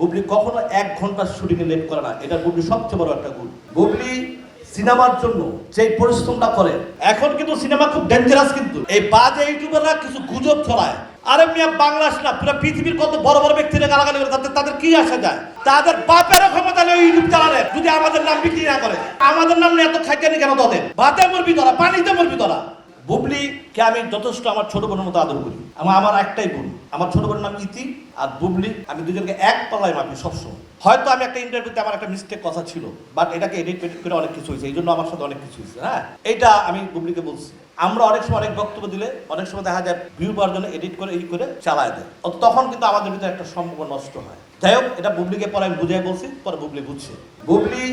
বুবলি কখনো 1 ঘন্টা শুটিং এ লেট করে না, এটা বুবলি সবচেয়ে বড় একটা গুণ। বুবলি সিনেমার জন্য যে পরিশ্রমটা করে, এখন কিন্তু সিনেমা খুব ডেঞ্জারাস, কিন্তু এই বাজে ইউটিউবাররা কিছু গুজব ছড়ায়। আরে মিয়া, বাংলাদেশ না পুরো পৃথিবীর কত বড় বড় ব্যক্তিরা গালাগালি করে, তাদের কি আসা যায়? তাদের বাপেরও ক্ষমতা নেই ইউটিউব চালানে, যদি আমাদের নাম বিক্রি না করে। আমাদের নাম নিয়ে এত খাইকানি কেন তাদের? ভাতে মরবি তোরা, পানিতে মরবি তোরা। বুবলিকে আমি যথেষ্ট আমার ছোট বোনের মতো আদর করি। আমার একটাই বোন, আমার ছোট বোনের নাম ইতি, আর বুবলি। আমি দুজনকে এক পাল্লায় মাপি সবসময়। হয়তো আমি একটা ইন্টারভিউতে আমার একটা মিস্টেক কথা ছিল, বাট এটাকে এডিট করে অনেক কিছু হয়েছে, এই জন্য আমার সাথে অনেক কিছু হয়েছে। হ্যাঁ, এটা আমি বুবলিকে বলছি। আমরা অনেক সময় অনেক বক্তব্য দিলে অনেক সময় দেখা যায় ভিউ পাওয়ার জন্য এডিট করে এই করে চালায় দেয়, তখন কিন্তু আমাদের ভিতরে একটা সম্পর্ক নষ্ট হয়। যাই হোক, এটা বুবলিকে পরে আমি বুঝাই বলছি, পরে বুবলি বুঝছে। বুবলি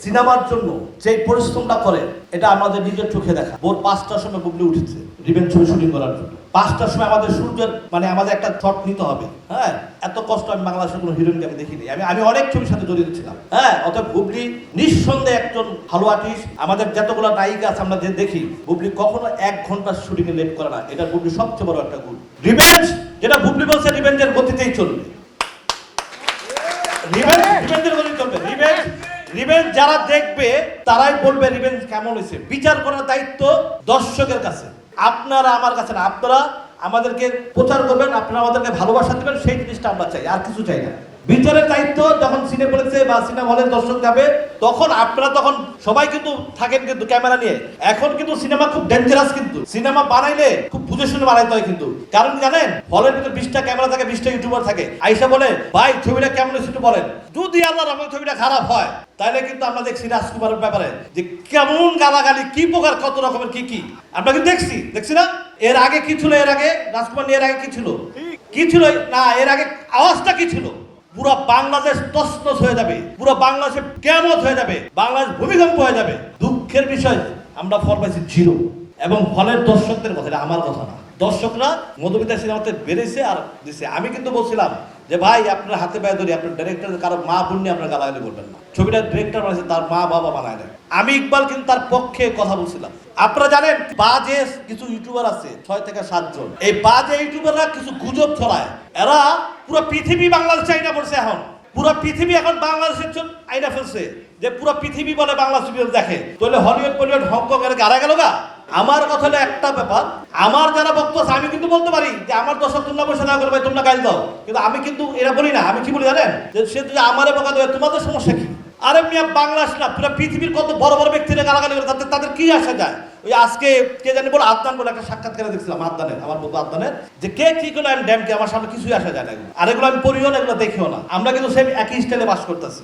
সিনেমার জন্য যে পরিশ্রমটা করে, এটা আমাদের নিজের চোখে দেখা। ভোর 5টার সময় বুবলি উঠেছে রিভেঞ্জ ছবি শুটিং করার জন্য। 5টার সময় আমাদের সূর্যের আমাদের একটা শট নিতে হবে। হ্যাঁ, এত কষ্ট আমি বাংলাদেশের কোনো হিরোইনকে আমি দেখিনি। আমি অনেক ছবির সাথে জড়িত ছিলাম। হ্যাঁ, অতএব বুবলি নিঃসন্দেহে একজন ভালো আর্টিস্ট। আমাদের যতগুলো নায়িকা আছে আমরা যে দেখি, বুবলি কখনো 1 ঘন্টা শুটিং এ লেট করে না, এটা বুবলি সবচেয়ে বড় একটা গুণ। রিভেঞ্জ, যেটা বুবলি বলছে, রিভেঞ্জের গতিতেই চলবে। রিভেঞ্জের গতিতে চলবে। রিভেঞ্জ যারা দেখবে তারাই বলবে রিভেঞ্জ কেমন হয়েছে। বিচার করার দায়িত্ব দর্শকের কাছে, আপনারা আমার কাছে না। আপনারা আমাদেরকে প্রচার করবেন, আপনারা আমাদেরকে ভালোবাসা দিবেন, সেই জিনিসটা আমরা চাই, আর কিছু চাই না। বিচারের দায়িত্ব যখন সিনেপ্লেক্সে বা সিনেমা হলের দর্শক যাবে, তখন আপনারা তখন সবাই কিন্তু থাকেন কিন্তু ক্যামেরা নিয়ে। এখন কিন্তু সিনেমা খুব ডেঞ্জারাস, কিন্তু সিনেমা বানাইলে খুব বুঝে শুনে বানাইতে হয়। কিন্তু কারণ জানেন, হলের ভিতরে 20টা ক্যামেরা থাকে, 20টা ইউটিউবার থাকে। আইসা বলে, ভাই ছবিটা কেমন হয়েছে একটু বলেন। যদি আল্লাহর রহমতে ছবিটা খারাপ হয়, তাহলে কিন্তু আমরা দেখছি রাজকুমারের ব্যাপারে যে কেমন গালাগালি, কি প্রকার, কত রকমের কি আমরা কিন্তু দেখছি না। এর আগে কি ছিল? এর আগে রাজকুমার নিয়ে এর আগে কি ছিল? কি ছিল না, এর আগে আওয়াজটা কি ছিল? পুরো বাংলাদেশ তছনছ হয়ে যাবে, পুরো বাংলাদেশে কিয়ামত হয়ে যাবে, বাংলাদেশ ভূমিকম্প হয়ে যাবে। দুঃখের বিষয়, আমরা ফল পাইছি 0। এবং ফলের দর্শকদের কথা, এটা আমার কথা না। দর্শকরা মধুমিতা সিনেমাতে বেড়েছে আর দিছে। আমি কিন্তু বলছিলাম যে ভাই, আপনার হাতে পায়ে ধরি, আপনার ডাইরেক্টর কারো মা বোন নিয়ে আপনার গালাগালি করবেন না। ছবিটা ডিরেক্টর বানাইছে, তার মা বাবা বানায় না। আমি ইকবাল কিন্তু তার পক্ষে কথা বলছিলাম। আপনারা জানেন, বাজে কিছু ইউটিউবার আছে, 6 থেকে 7 জন। এই বাজে ইউটিউবাররা কিছু গুজব ছড়ায়। এরা পুরো পৃথিবী বাংলাদেশে আইনা পড়ছে। এখন পুরো পৃথিবী এখন বাংলাদেশের জন্য আইনা ফেলছে, যে পুরো পৃথিবী বলে বাংলা ছবি দেখে। তাহলে হলিউড বলিউড হংকং এর গাড়া গেল গা। আমার কথা হলো একটা ব্যাপার, আমার যারা বক্তব্য আছে, আমি কিন্তু বলতে পারি যে আমার দর্শক তোমরা বসে না করে, ভাই তোমরা গাইল দাও, কিন্তু আমি কিন্তু এরা বলি না। আমি কি বলি জানেন, যে সে যদি আমারে বকা দেবে, তোমাদের সমস্যা কি? আরে মিয়া, বাংলাদেশ না পুরো পৃথিবীর কত বড় বড় ব্যক্তিরা গালাগালি করে, তাদের কি আসা যায়? ওই আজকে কে জানি বলে আদনান বলে একটা সাক্ষাৎকারে দেখছিলাম, আদনানের, আমার বন্ধু আদনানের, যে কে কি করলো আমি ড্যাম, কে আমার সামনে কিছুই আসা যায় না। আর এগুলো আমি পড়িও না, এগুলো দেখিও না। আমরা কিন্তু সেম একই স্টাইলে বাস করতেছি।